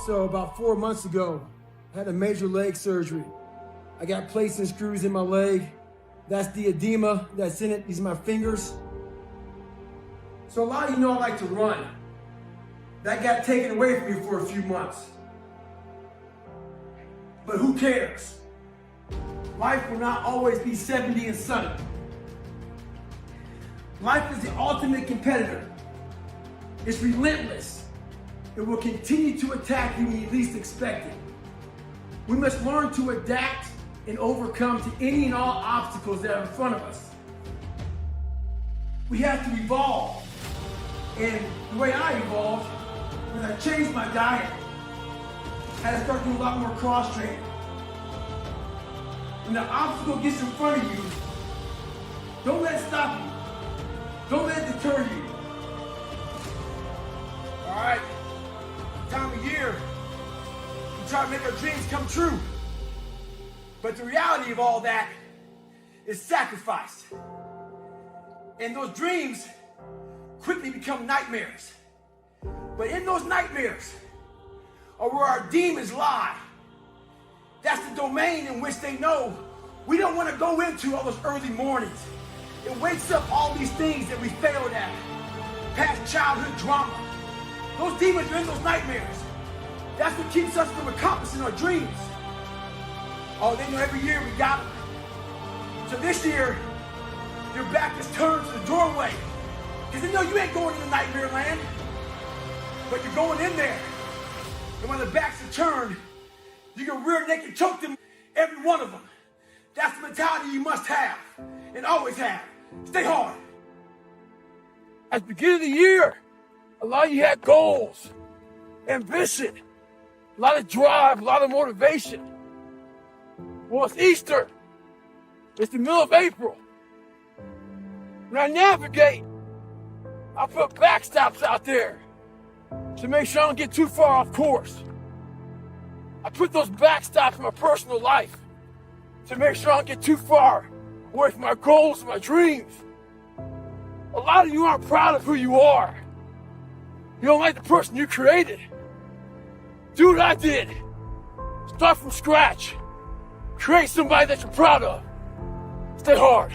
So about 4 months ago, I had a major leg surgery. I got plates and screws in my leg. That's the edema that's in it. These are my fingers. So a lot of you know I like to run. That got taken away from me for a few months. But who cares? Life will not always be 70 and sunny. Life is the ultimate competitor. It's relentless. It will continue to attack you when you least expect it. We must learn to adapt and overcome to any and all obstacles that are in front of us. We have to evolve. And the way I evolved was I changed my diet. I had to start doing a lot more cross training. When the obstacle gets in front of you, don't let it stop you. Don't let it deter you. All right, time of year, we try to make our dreams come true. But the reality of all that is sacrifice. And those dreams quickly become nightmares. But in those nightmares are where our demons lie. That's the domain in which they know we don't want to go into all those early mornings. It wakes up all these things that we failed at. Past childhood drama. Those demons are in those nightmares. That's what keeps us from accomplishing our dreams. Oh, they know every year we got them. So this year, your back is turned to the doorway. Because they know you ain't going into nightmare land. But you're going in there. And when the backs are turned, you can rear naked choke them, every one of them. That's the mentality you must have and always have. Stay hard. At the beginning of the year, a lot of you had goals, ambition, a lot of drive, a lot of motivation. Well, it's Easter. It's the middle of April. When I navigate, I put backstops out there to make sure I don't get too far off course. I put those backstops in my personal life to make sure I don't get too far away from my goals and my dreams. A lot of you aren't proud of who you are. You don't like the person you created. Do what I did. Start from scratch. Create somebody that you're proud of. Stay hard.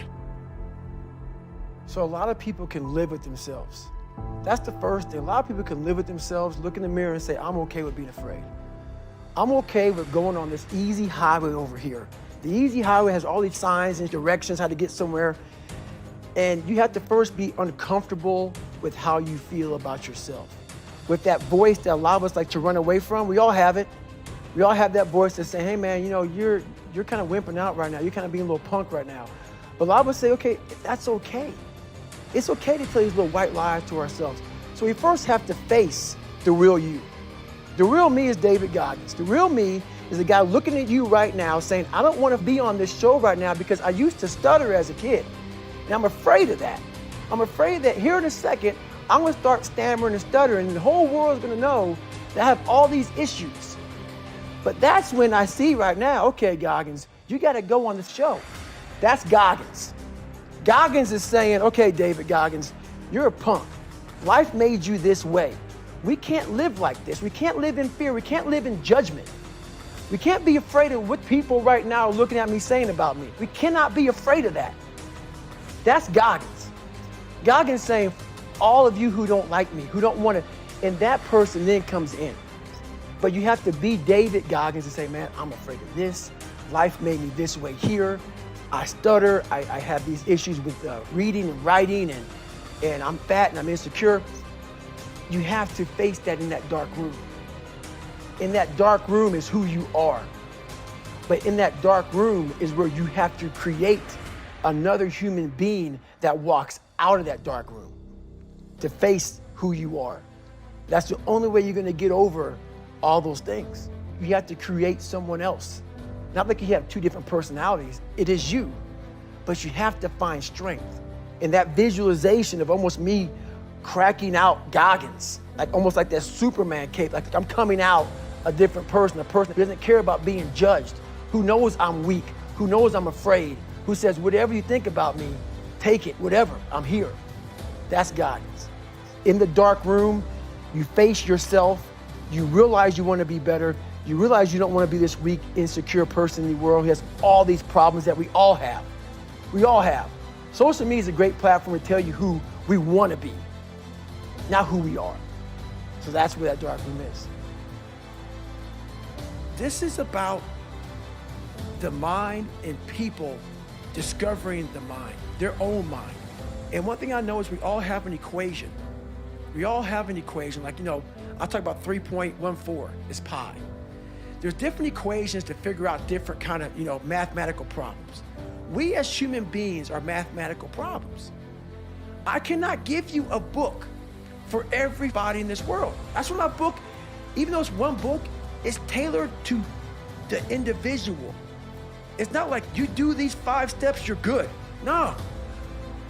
So a lot of people can live with themselves. That's the first thing. A lot of people can live with themselves, look in the mirror and say, I'm okay with being afraid. I'm okay with going on this easy highway over here. The easy highway has all these signs and directions how to get somewhere. And you have to first be uncomfortable with how you feel about yourself. With that voice that a lot of us like to run away from, we all have it. We all have that voice that's saying, hey man, you know, you're kind of wimping out right now. You're kind of being a little punk right now. But a lot of us say, okay, that's okay. It's okay to tell these little white lies to ourselves. So we first have to face the real you. The real me is David Goggins. The real me is a guy looking at you right now saying, I don't want to be on this show right now because I used to stutter as a kid. And I'm afraid of that. I'm afraid that here in a second, I'm going to start stammering and stuttering and the whole world is going to know that I have all these issues. But that's when I see right now, okay, Goggins, you got to go on the show. That's Goggins. Goggins is saying, okay, David Goggins, you're a punk. Life made you this way. We can't live like this. We can't live in fear. We can't live in judgment. We can't be afraid of what people right now are looking at me saying about me. We cannot be afraid of that. That's Goggins. Goggins saying, all of you who don't like me, who don't want to, and that person then comes in. But you have to be David Goggins and say, man, I'm afraid of this. Life made me this way here. I stutter. I have these issues with reading and writing, and I'm fat and I'm insecure. You have to face that in that dark room. In that dark room is who you are. But in that dark room is where you have to create another human being that walks out of that dark room to face who you are. That's the only way you're going to get over all those things. You have to create someone else. Not like you have two different personalities. It is you. But you have to find strength. And that visualization of almost me cracking out Goggins, like almost like that Superman cape, like I'm coming out a different person, a person who doesn't care about being judged, who knows I'm weak, who knows I'm afraid, who says, whatever you think about me, take it, whatever, I'm here. That's Goggins. In the dark room, you face yourself You realize you want to be better. You realize you don't want to be this weak, insecure person in the world who has all these problems that we all have. We all have. Social media is a great platform to tell you who we want to be, not who we are. So that's where that dark room is. This is about the mind and people discovering the mind, their own mind. And one thing I know is we all have an equation. We all have an equation. Like, I'll talk about 3.14 is pi. There's different equations to figure out different kind of, mathematical problems. We as human beings are mathematical problems. I cannot give you a book for everybody in this world. That's why my book, even though it's one book, is tailored to the individual. It's not like you do these 5 steps, you're good. No,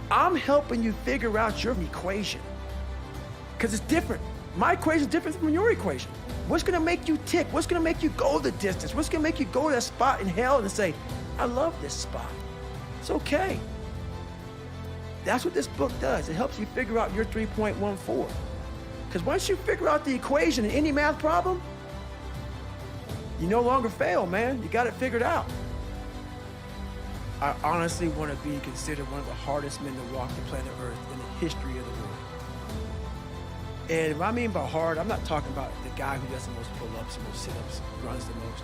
I'm helping you figure out your equation because it's different. My equation is different from your equation. What's gonna make you tick? What's gonna make you go the distance? What's gonna make you go to that spot in hell and say, I love this spot? It's okay. That's what this book does. It helps you figure out your 3.14. Because once you figure out the equation in any math problem, you no longer fail, man. You got it figured out. I honestly want to be considered one of the hardest men to walk the planet Earth in the history of the world. And what I mean by hard, I'm not talking about the guy who does the most pull-ups, the most sit-ups, runs the most.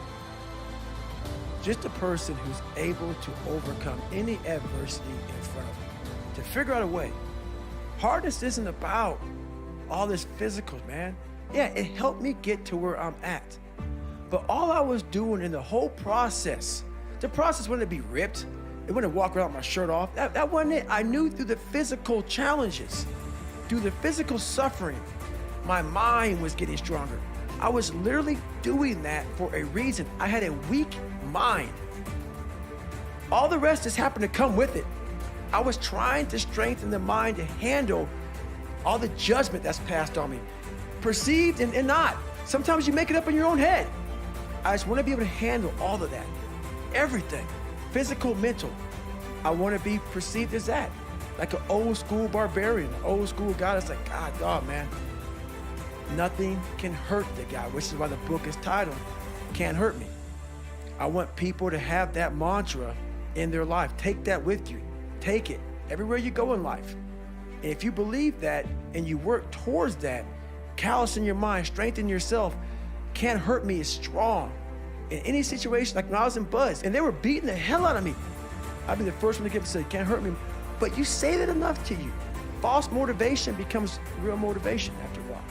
Just a person who's able to overcome any adversity in front of him, to figure out a way. Hardness isn't about all this physical, man. Yeah, it helped me get to where I'm at. But all I was doing in the whole process, the process wasn't to be ripped. It wasn't to walk around with my shirt off. That wasn't it. I knew through the physical challenges, through the physical suffering, my mind was getting stronger. I was literally doing that for a reason. I had a weak mind. All the rest just happened to come with it. I was trying to strengthen the mind to handle all the judgment that's passed on me, perceived and not. Sometimes you make it up in your own head. I just want to be able to handle all of that, everything, physical, mental. I want to be perceived as that, like an old school barbarian, an old school guy that's like, God, dog, man, nothing can hurt the guy, which is why the book is titled, Can't Hurt Me. I want people to have that mantra in their life. Take that with you. Take it everywhere you go in life. And if you believe that and you work towards that, callous in your mind, strengthen yourself, Can't Hurt Me is strong. In any situation, like when I was in Buzz and they were beating the hell out of me, I'd be the first one to get up and say, can't hurt me. But you say that enough to you. False motivation becomes real motivation after a while.